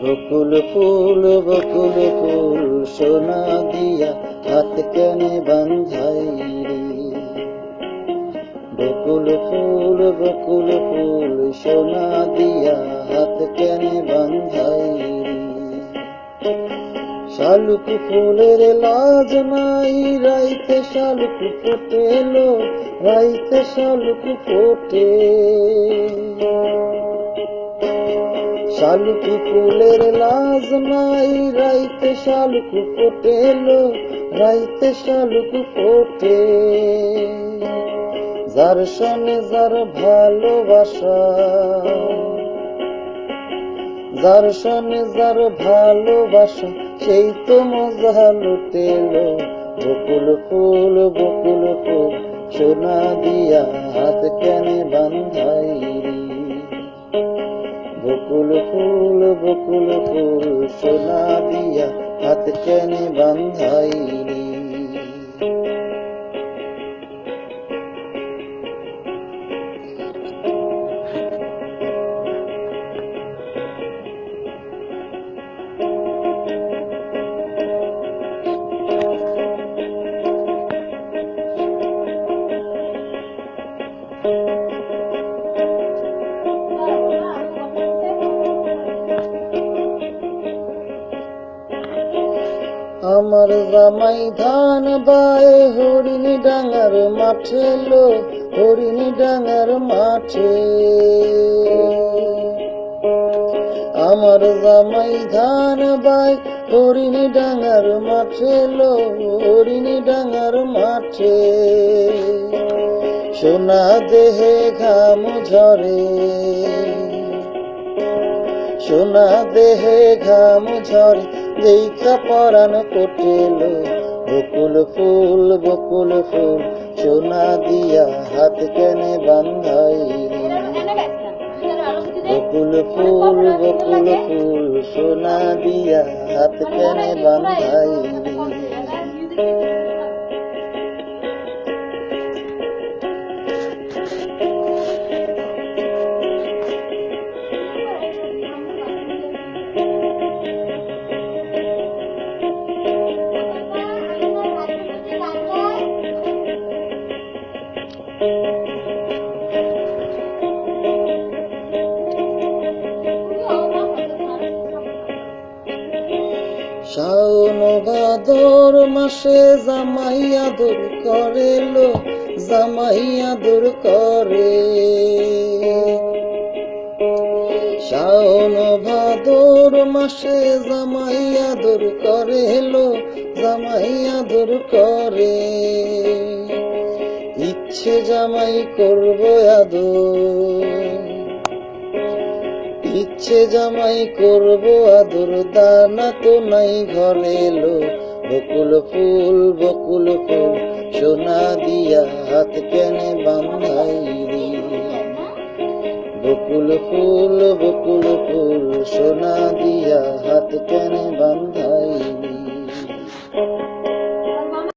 বকুল ফুল সোনা দিয়া হাত কেনে বান্ধাই রে। বকুল ফুল সোনা দিয়া হাত কেনে বান্ধাই রে। শালুক ফুলের লাজ নাই, রাইতে শালুক ফোটেলো, রাইতে শালুক ফোটে। শালুক ফুলের লাজ নাই, রাইতে শালুক ফোটেলো, রাইতে শালুক ফোটে। যার সনে যার ভালোবাসা, যার সনে যার ভালোবাসা, সেই তো মজা লুটেলো। বকুল ফুল সোনা দিয়া হাত কেনে বান্ধাই রে। বকুল ফুল সোনা দিয়া হাত কেনে বান্ধাই রে। আমার জামাই ধান বায়ে হরিণী ডাঙার মাঠে লো, হরিণী ডাঙার মাঠে। আমার জামাই ধান বায় হরিণী ডাঙার মাঠে লো, হরিণী ডাঙার মাঠে। সোনা দেহে ঘাম ঝরে, সোনা দেহে ঘাম ঝরে, দেখা পরাণ কোটেলো। বকুল ফুল সোনা দিয়া হাত কেনে বান্ধাই রে। বকুল ফুল সোনা দিয়া হাত কেনে বান্ধাই রে। শাওন ভাদর মাসে জামাই আদর করে লো, জামাই আদর করে। শাওন ভাদর মাসে জামাই আদর করে লো, জামাই আদর করে। ইচ্ছে জামাই করবো আদর, ইচ্ছে জামাই করবো আদর, দানা তো নাই ঘরে লো। বকুল ফুল সোনা দিয়া হাত কেনে বান্ধাই রে। বকুল ফুল সোনা দিয়া হাত কেনে বান্ধাই রে।